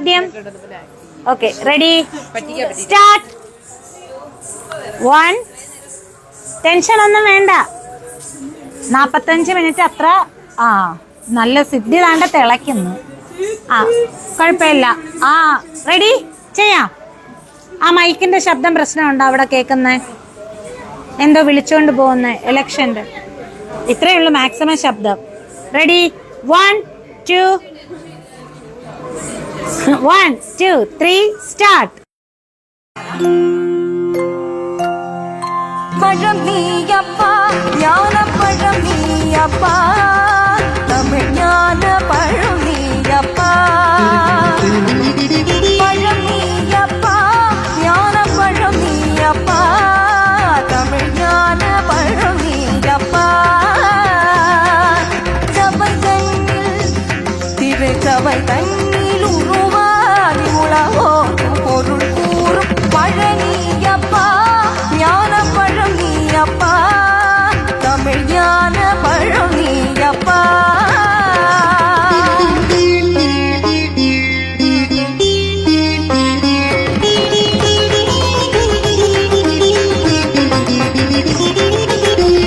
ചോദ്യം. Okay, ready, start. 1. Tension ഒന്നും വേണ്ട. 45 മിനിറ്റ് അത്ര. നല്ല സിദ്ധി താണ്ട തിളയ്ക്കുന്നു. കുഴപ്പമില്ല. റെഡി, ചെയ്യാം. മൈക്കിന്റെ ശബ്ദം പ്രശ്നമുണ്ടോ അവിടെ കേൾക്കുന്നേ? എന്തോ വിളിച്ചോണ്ട് പോകുന്ന ഇലക്ഷന്റെ. ഇത്രയേ ഉള്ളൂ മാക്സിമം ശബ്ദം. Ready, 1, 2, 1, 2, 3, start. பழம் நீயப்பா, ஞான பழம் நீயப்பா, தமிழ் ஞான பழம் நீயப்பா. பழம் நீயப்பா, ஞான பழம் நீயப்பா, தமிழ் ஞான பழம் நீயப்பா. சபை தன்னில் திரு சபை தன்னில் உருவாதி உலகோ பொருள் கூறும் பழனியப்பா, ஞான பழம் நீயப்பா, தமிழ் ஞான பழம் நீயப்பா.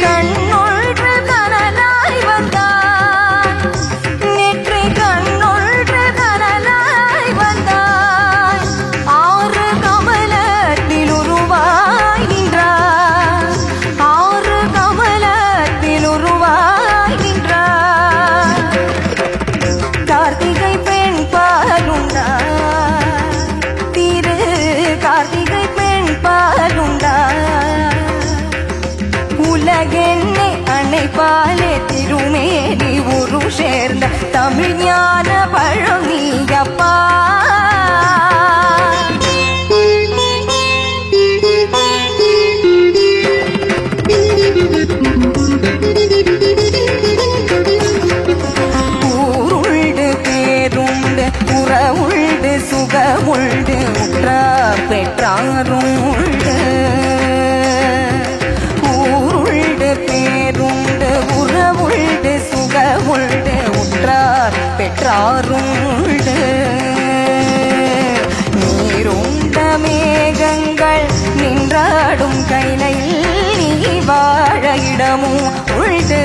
கண்ணொன்று கனலாய் வந்தாய், நெற்றி கண்ணொன்று கனலாய் வந்தாய், ஆறு கமலத்தில் உருவாய் நின்றாய், ஆறு கமலத்தில் உருவாய் நின்றாய். கார்த்திகை பெண் பாலுண்டாய், திரு கார்த்திகை பெண் பாலுண்டாய், உலகென்னை அன்னைப்பாலே திருமேனி உரு சேர்ந்த தமிழ் ஞான பழம் நீயப்பா. ஊருண்டு பேருண்டு உறவுண்டு சுகமுண்டு உற்றார் பெற்றாருண்டு. ஊருண்டு பேருண்டு உறவுண்டு சுகமுண்டு உற்றார் பெற்றாருண்டு. நீருண்ட மேகங்கள் நின்றாடும் கைலையில் நீ வாழ இடமும் உண்டு.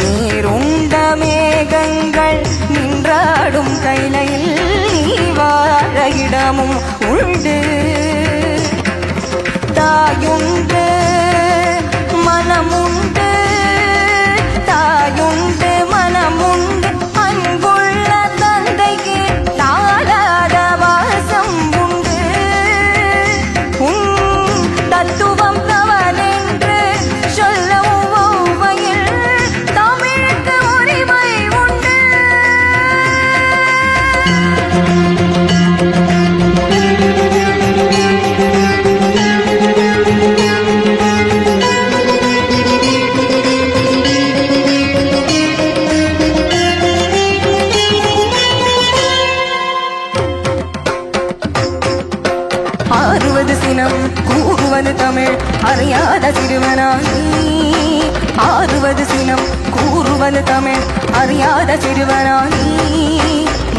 நீருண்ட மேகங்கள் நின்றாடும் கைலையில் நீ வாழ இடமும் உண்டு. தாயுண்டு மனமுண்டு, தாயுண்டு மனமுண்டு, அன்புள்ள தந்தைக்கு தாளாத வாசம் உண்டு. உன் தத்துவம் தவறென்று சொல்லவும் ஓவையில் தமிழுக்கு உரிமை உண்டு. ஆறுவது சினம் கூறுவது தமிழ் அறியாத சிறுவனானி. ஆறுவது சினம் கூறுவது தமிழ் அறியாத சிறுவனானி.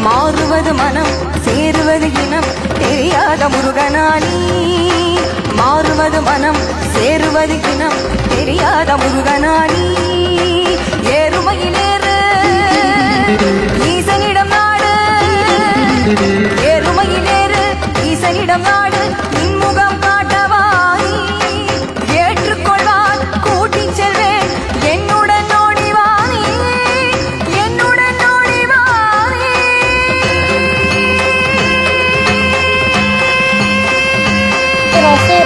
மாறுவது மனம் சேருவது இனம் தெரியாத முருகனானி. மாறுவது மனம் சேருவது இனம் தெரியாத முருகனானி. ஏறுமையிலேறு ஈசனிடம் நாடு, ஏறுமையிலேறு ஈசனிடம் நாடு, இன்முகம் காட்டவாய் ஏற்றுக்கொள்வான் கூட்டிச் செல்வேன் என்னுடன் ஓடிவானே, என்னுடன் ஓடிவானே. ரோசி